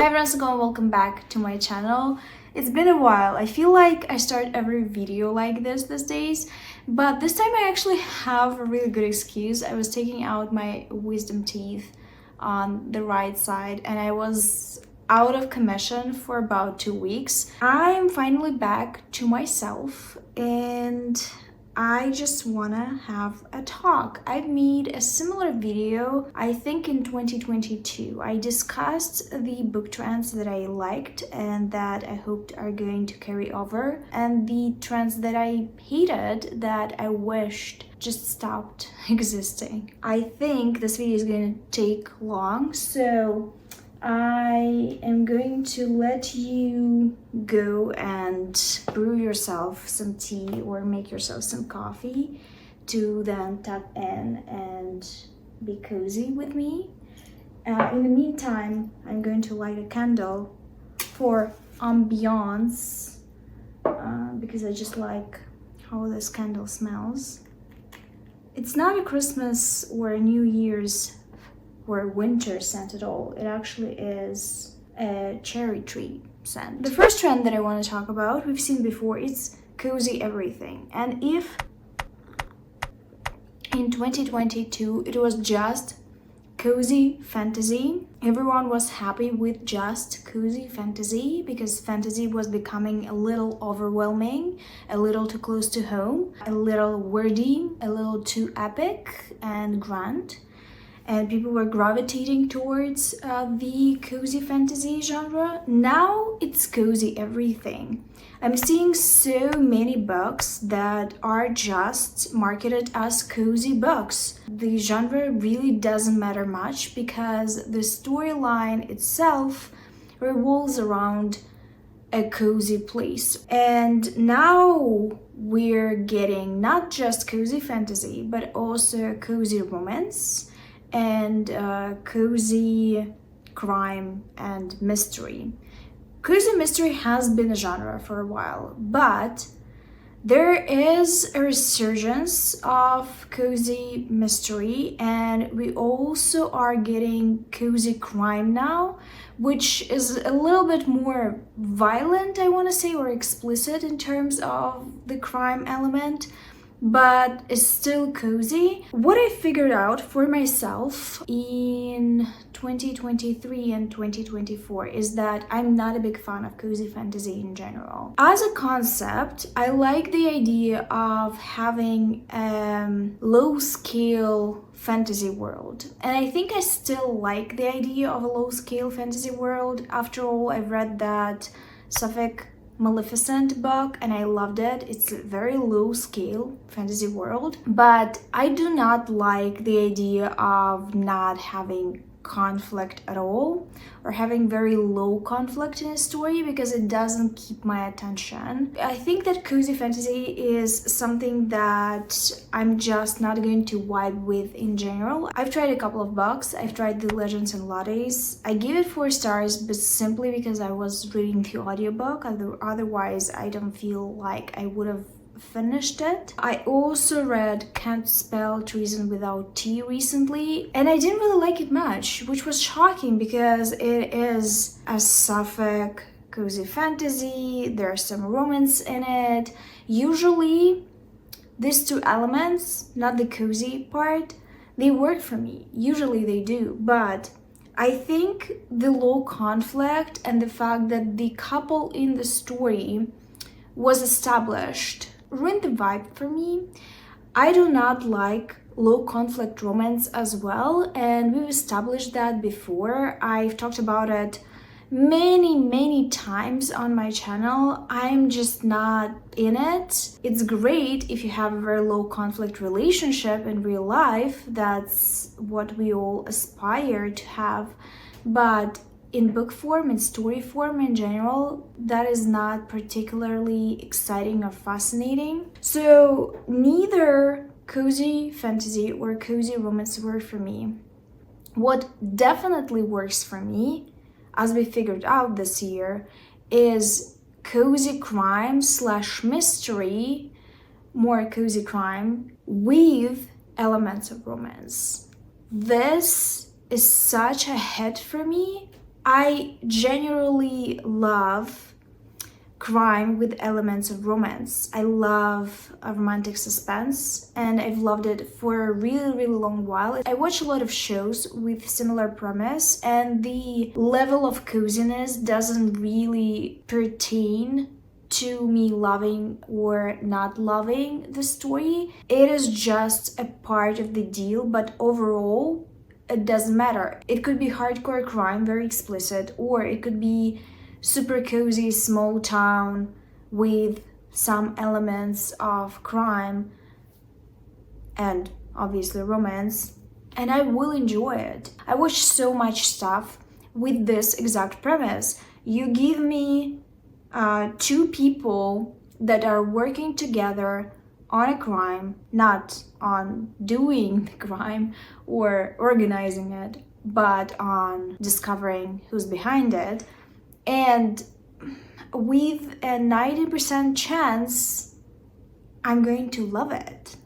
Hi everyone, so welcome back to my channel. It's been a while. I feel like I start every video like this these days, but this time I actually have a really good excuse. I was taking out my wisdom teeth on the right side and I was out of commission for about 2 weeks. I'm finally back to myself and I just wanna have a talk. I've made a similar video, I think in 2022. I discussed the book trends that I liked and that I hoped are going to carry over, and the trends that I hated that I wished just stopped existing. I think this video is going to take long, so I am going to let you go and brew yourself some tea or make yourself some coffee to then tuck in and be cozy with me. In the meantime, I'm going to light a candle for ambiance because I just like how this candle smells. It's not a Christmas or a New Year's or a winter scent at all. It actually is a cherry tree scent. The first trend that I want to talk about, we've seen before, it's cozy everything. And if in 2022 it was just cozy fantasy, everyone was happy with just cozy fantasy because fantasy was becoming a little overwhelming, a little too close to home, a little wordy, a little too epic and grand, and people were gravitating towards the cozy fantasy genre. Now it's cozy everything. I'm seeing so many books that are just marketed as cozy books. The genre really doesn't matter much because the storyline itself revolves around a cozy place. And now we're getting not just cozy fantasy, but also cozy romance and cozy crime and mystery. Cozy mystery has been a genre for a while, but there is a resurgence of cozy mystery, and we also are getting cozy crime now, which is a little bit more violent, I want to say, or explicit in terms of the crime element, but it's still cozy. What I figured out for myself in 2023 and 2024 is that I'm not a big fan of cozy fantasy in general. As a concept, I like the idea of having a low-scale fantasy world, and I think I still like the idea of a low-scale fantasy world. After all, I've read that 𝕊𝕆ℙ𝕀𝔸𝕃 Maleficent book and I loved it. It's a very low scale fantasy world, but I do not like the idea of not having conflict at all or having very low conflict in a story because it doesn't keep my attention. I think that cozy fantasy is something that I'm just not going to vibe with in general. I've tried a couple of books. I've tried the Legends and Lattes. I gave it 4 stars, but simply because I was reading the audiobook. Otherwise, I don't feel like I would have finished it. I also read Can't Spell Treason Without Tea recently, and I didn't really like it much, which was shocking because it is a sapphic cozy fantasy. There's some romance in it. Usually these two elements, not the cozy part, they work for me. Usually they do, but I think the low conflict and the fact that the couple in the story was established ruined the vibe for me. I do not like low conflict romance as well, and we've established that before. I've talked about it many times on my channel. I'm just not in it. It's great if you have a very low conflict relationship in real life. That's what we all aspire to have, but in book form, in story form in general, that is not particularly exciting or fascinating. So neither cozy fantasy or cozy romance work for me. What definitely works for me, as we figured out this year, is cozy crime / mystery, more cozy crime with elements of romance. This is such a hit for me. I genuinely love crime with elements of romance. I love a romantic suspense, and I've loved it for a really long while. I watch a lot of shows with similar premise, and the level of coziness doesn't really pertain to me loving or not loving the story. It is just a part of the deal, but overall it doesn't matter. It could be hardcore crime, very explicit, or it could be super cozy small town with some elements of crime and obviously romance, and I will enjoy it. I watch so much stuff with this exact premise. You give me two people that are working together on a crime, not on doing the crime or organizing it, but on discovering who's behind it. And with a 90% chance, I'm going to love it.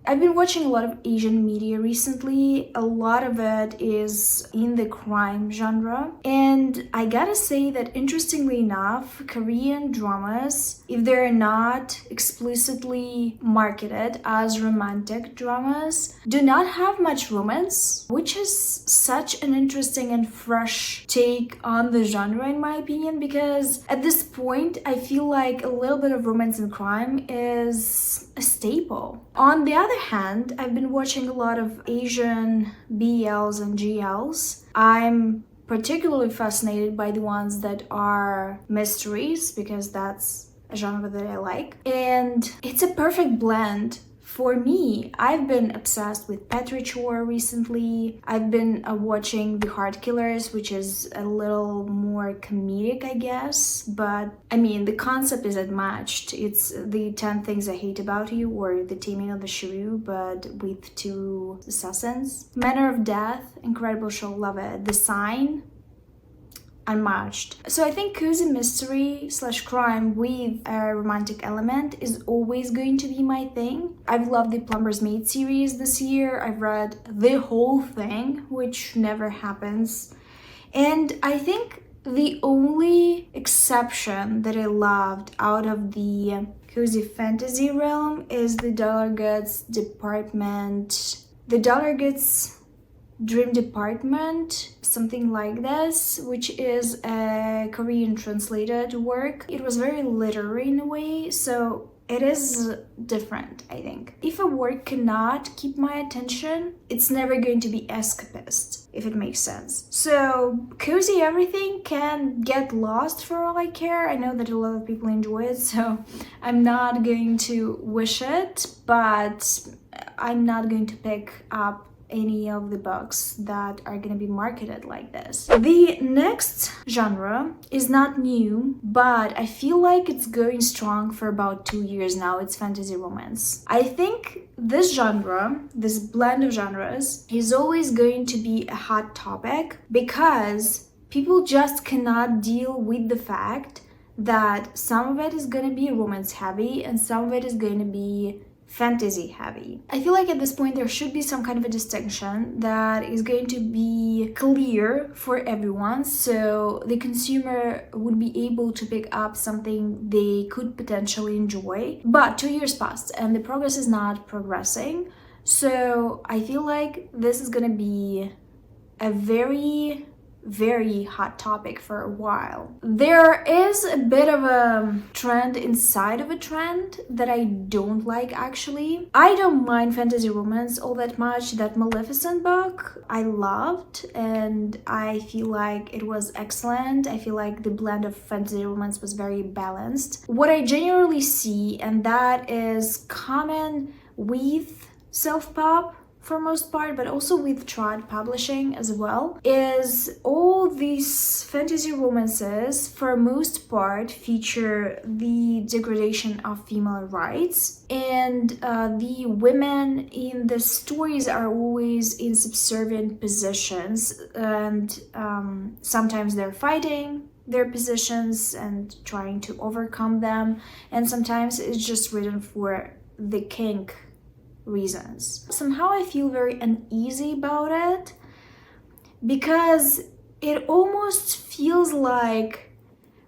I've been watching a lot of Asian media recently. A lot of it is in the crime genre. And I gotta say that interestingly enough, Korean dramas, if they're not explicitly marketed as romantic dramas, do not have much romance, which is such an interesting and fresh take on the genre in my opinion, because at this point, I feel like a little bit of romance and crime is a staple. On the other hand, I've been watching a lot of Asian BLs and GLs. I'm particularly fascinated by the ones that are mysteries, because that's a genre that I like. And it's a perfect blend. For me, I've been obsessed with literature recently. I've been watching The Heart Killers, which is a little more comedic, I guess. But I mean, the concept is unmatched. It's the 10 Things I Hate About You, or The Taming of the Shrew, but with two assassins. Manner of Death, incredible show, love it. The Sign, unmatched. So I think cozy mystery / crime with a romantic element is always going to be my thing. I've loved the Plumber's Maid series this year. I've read the whole thing, which never happens. And I think the only exception that I loved out of the cozy fantasy realm is the 𝕊𝕆ℙ𝕀𝔸𝕃, Dream Department, something like this, which is a Korean translated work. It was very literary in a way, so it is different, I think. If a work cannot keep my attention, it's never going to be escapist, if it makes sense. So cozy everything can get lost for all I care. I know that a lot of people enjoy it, so I'm not going to wish it, but I'm not going to pick up any of the books that are going to be marketed like this. The next genre is not new, but I feel like it's going strong for about 2 years now. It's fantasy romance. I think this genre, this blend of genres, is always going to be a hot topic because people just cannot deal with the fact that some of it is going to be romance heavy and some of it is going to be fantasy heavy. I feel like at this point there should be some kind of a distinction that is going to be clear for everyone, so the consumer would be able to pick up something they could potentially enjoy. But 2 years passed and the progress is not progressing, so I feel like this is gonna be a very hot topic for a while. There is a bit of a trend inside of a trend that I don't like actually. I don't mind fantasy romance all that much. That Maleficent book I loved and I feel like it was excellent. I feel like the blend of fantasy romance was very balanced. What I genuinely see, and that is common with self-pub for most part, but also with trad publishing as well, is all these fantasy romances for most part feature the degradation of female rights, and the women in the stories are always in subservient positions, and sometimes they're fighting their positions and trying to overcome them, and sometimes it's just written for the kink reasons. Somehow I feel very uneasy about it because it almost feels like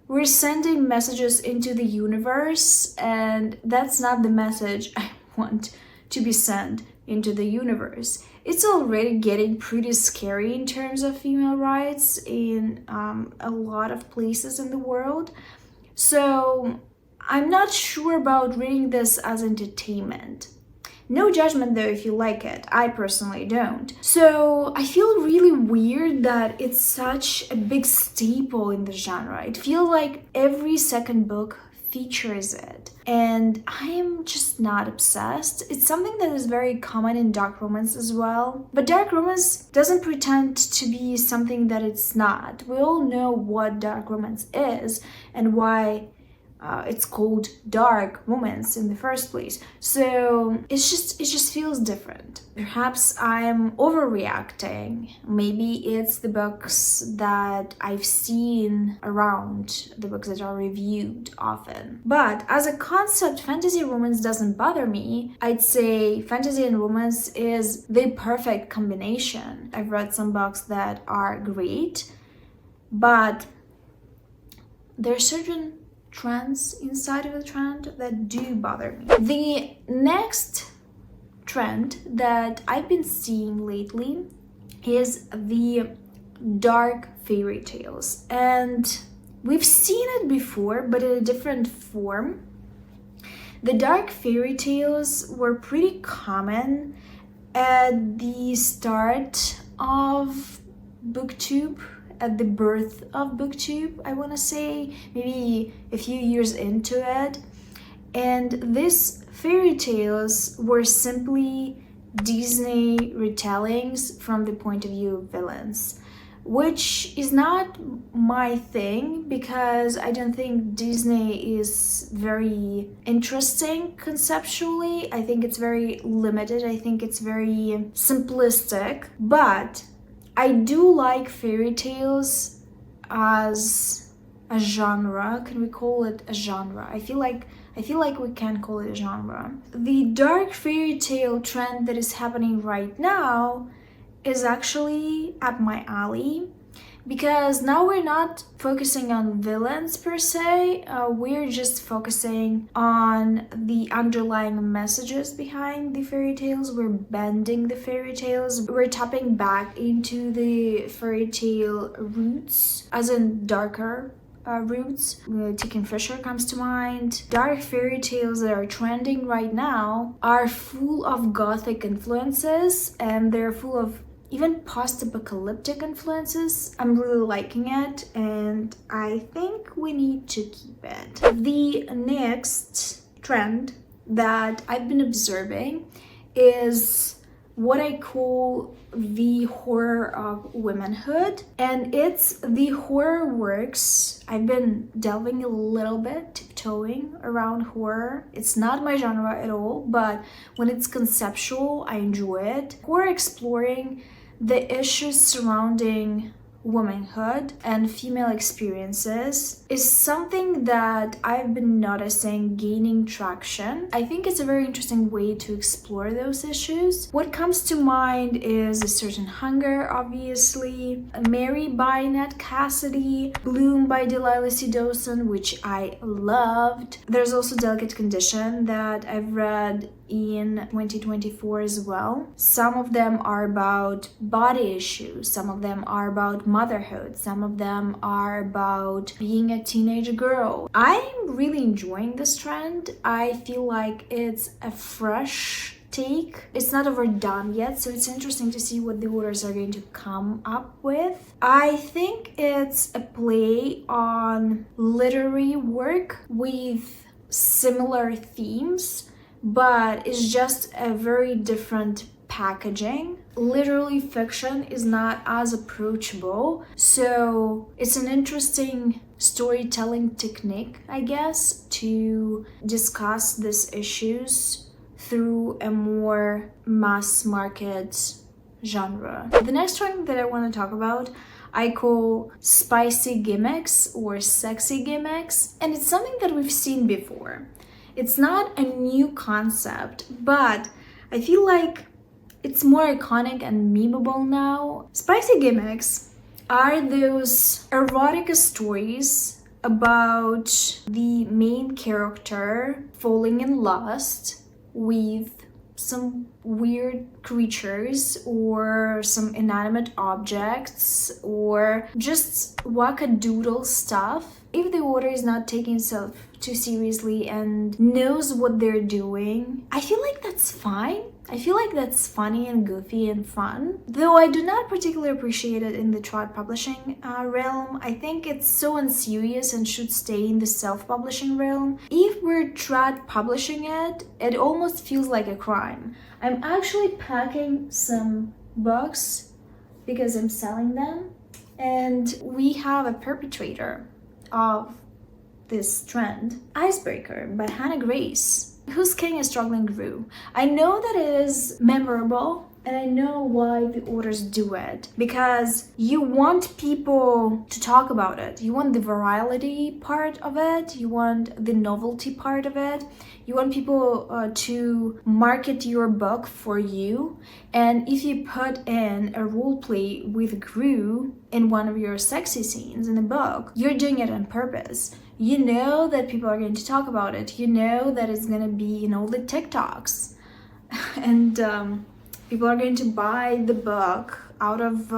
we're sending messages into the universe, and that's not the message I want to be sent into the universe. It's already getting pretty scary in terms of female rights in a lot of places in the world. So I'm not sure about reading this as entertainment. No judgment though if you like it. I personally don't. So I feel really weird that it's such a big staple in the genre. It feels like every second book features it. And I am just not obsessed. It's something that is very common in dark romance as well. But dark romance doesn't pretend to be something that it's not. We all know what dark romance is and why it's called dark romance in the first place. So it just feels different. Perhaps I'm overreacting. Maybe it's the books that I've seen around, the books that are reviewed often. But as a concept, fantasy romance doesn't bother me. I'd say fantasy and romance is the perfect combination. I've read some books that are great, but there are certain trends inside of the trend that do bother me. The next trend that I've been seeing lately is the dark fairy tales, and we've seen it before but in a different form. The dark fairy tales were pretty common at the start of booktube, at the birth of booktube, I want to say, maybe a few years into it. And these fairy tales were simply Disney retellings from the point of view of villains, which is not my thing because I don't think Disney is very interesting conceptually. I think it's very limited. I think it's very simplistic, but I do like fairy tales as a genre. Can we call it a genre? I feel like we can call it a genre. The dark fairy tale trend that is happening right now is actually up my alley, because now we're not focusing on villains per se, we're just focusing on the underlying messages behind the fairy tales. We're bending the fairy tales, we're tapping back into the fairy tale roots, as in darker roots. Tekken Fisher comes to mind. Dark fairy tales that are trending right now are full of gothic influences, and they're full of even post-apocalyptic influences. I'm really liking it, and I think we need to keep it. The next trend that I've been observing is what I call the horror of womanhood, and it's the horror works. I've been delving a little bit, tiptoeing around horror. It's not my genre at all, but when it's conceptual, I enjoy it. Horror exploring the issues surrounding womanhood and female experiences is something that I've been noticing gaining traction. I think it's a very interesting way to explore those issues. What comes to mind is A Certain Hunger, obviously, Mary by Ned Cassidy, Bloom by Delilah C. Dawson, which I loved. There's also Delicate Condition that I've read in 2024 as well. Some of them are about body issues, some of them are about motherhood, some of them are about being a teenage girl. I'm really enjoying this trend. I feel like it's a fresh take. It's not overdone yet, so it's interesting to see what the authors are going to come up with. I think it's a play on literary work with similar themes, but it's just a very different packaging. Literary fiction is not as approachable, so it's an interesting storytelling technique, I guess, to discuss these issues through a more mass market genre. The next one that I want to talk about I call spicy gimmicks or sexy gimmicks, and it's something that we've seen before. It's not a new concept, but I feel like it's more iconic and memeable now. Spicy gimmicks are those erotic stories about the main character falling in lust with some weird creatures or some inanimate objects or just wackadoodle stuff. If the author is not taking itself too seriously and knows what they're doing, I feel like that's fine. I feel like that's funny and goofy and fun. Though I do not particularly appreciate it in the trad publishing realm. I think it's so unserious and should stay in the self-publishing realm. If we're trad publishing it, it almost feels like a crime. I'm actually packing some books because I'm selling them, and we have a perpetrator of this trend, Icebreaker by Hannah Grace, whose king is struggling Gru. I know that it is memorable, and I know why the authors do it, because you want people to talk about it. You want the virality part of it, you want the novelty part of it, you want people to market your book for you. And if you put in a roleplay with Gru in one of your sexy scenes in the book, you're doing it on purpose. You know that people are going to talk about it. You know that it's going to be in all the TikToks. And people are going to buy the book out of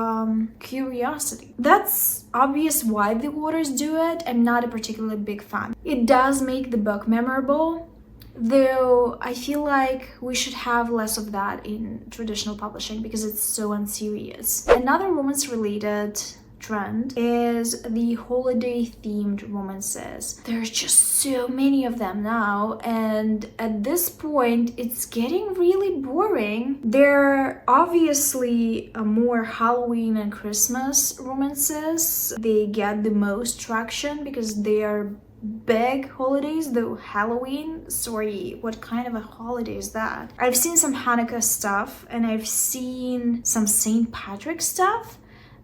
curiosity. That's obvious why the authors do it. I'm not a particularly big fan. It does make the book memorable, though I feel like we should have less of that in traditional publishing because it's so unserious. Another romance-related trend is the holiday themed romances. There's just so many of them now, and at this point it's getting really boring. They're obviously more Halloween and Christmas romances. They get the most traction because they are big holidays, though Halloween, sorry, what kind of a holiday is that? I've seen some Hanukkah stuff and I've seen some St. Patrick stuff.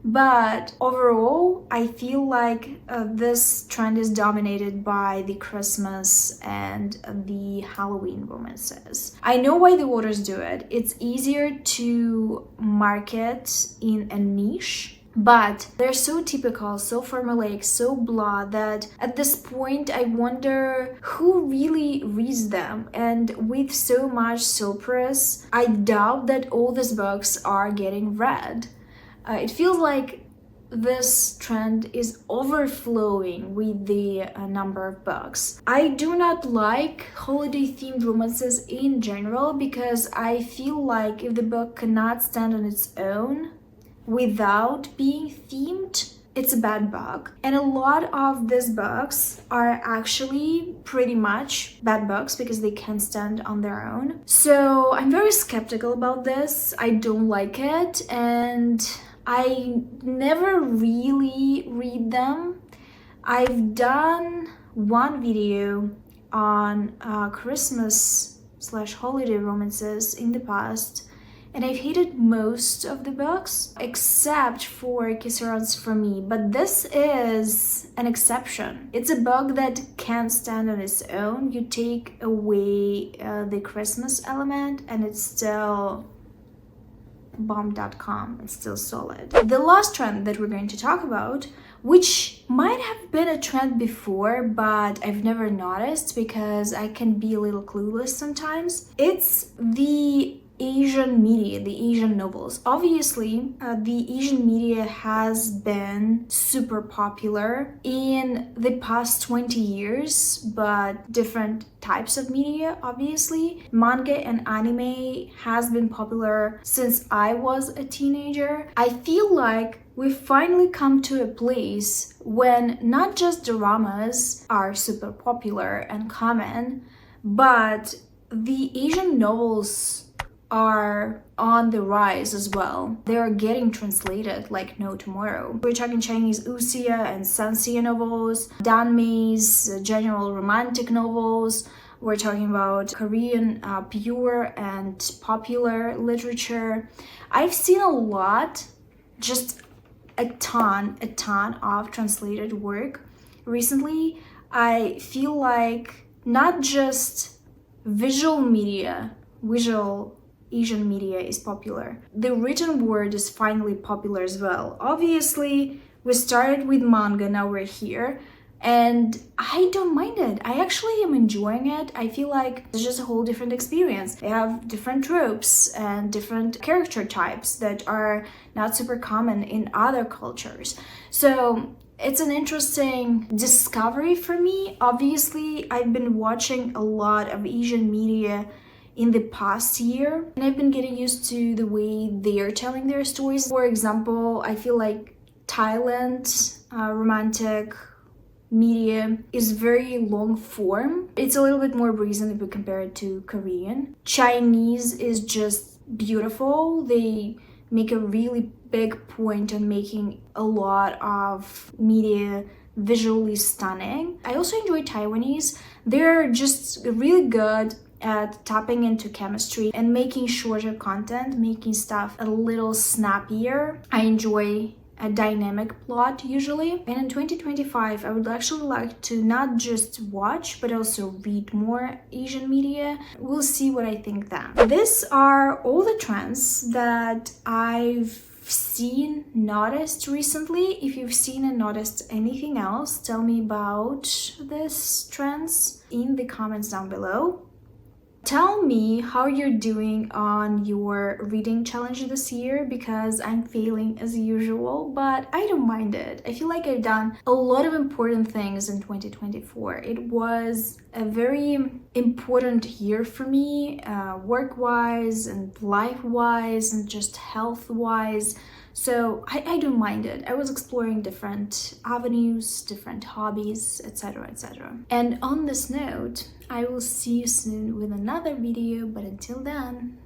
But overall, I feel like this trend is dominated by the Christmas and the Halloween romances. I know why the authors do it. It's easier to market in a niche, but they're so typical, so formulaic, so blah, that at this point I wonder who really reads them. And with so much soapras, I doubt that all these books are getting read. It feels like this trend is overflowing with the number of books. I do not like holiday-themed romances in general because I feel like if the book cannot stand on its own without being themed, it's a bad book. And a lot of these books are actually pretty much bad books because they can't stand on their own. So I'm very skeptical about this. I don't like it, and I never really read them. I've done one video on Christmas/holiday romances in the past, and I've hated most of the books except for Kiss for Me, but this is an exception. It's a book that can't stand on its own. You take away the Christmas element and it's still bomb.com. It's still solid. The last trend that we're going to talk about, which might have been a trend before, but I've never noticed because I can be a little clueless sometimes. It's the Asian media, the Asian novels. Obviously, the Asian media has been super popular in the past 20 years, but different types of media, obviously. Manga and anime has been popular since I was a teenager. I feel like we've finally come to a place when not just dramas are super popular and common, but the Asian novels are on the rise as well. They are getting translated like no tomorrow. We're talking Chinese wuxia and sanxia novels, danmeis, general romantic novels. We're talking about Korean pure and popular literature. I've seen a lot, just a ton of translated work recently. I feel like not just visual media, visual Asian media is popular. The written word is finally popular as well. Obviously, we started with manga, now we're here. And I don't mind it. I actually am enjoying it. I feel like it's just a whole different experience. They have different tropes and different character types that are not super common in other cultures. So it's an interesting discovery for me. Obviously, I've been watching a lot of Asian media in the past year, and I've been getting used to the way they're telling their stories. For example, I feel like Thailand romantic media is very long form. It's a little bit more breezy if we compare it to Korean. Chinese is just beautiful. They make a really big point on making a lot of media visually stunning. I also enjoy Taiwanese. They're just really good at tapping into chemistry and making shorter content, making stuff a little snappier. I enjoy a dynamic plot usually. And in 2025, I would actually like to not just watch but also read more Asian media. We'll see what I think then. These are all the trends that I've noticed recently. If you've seen and noticed anything else, tell me about these trends in the comments down below. Tell me how you're doing on your reading challenge this year, because I'm failing as usual, but I don't mind it. I feel like I've done a lot of important things in 2024. It was a very important year for me, work-wise and life-wise and just health-wise. So I don't mind it. I was exploring different avenues, different hobbies, etc, etc. And on this note, I will see you soon with another video, but until then,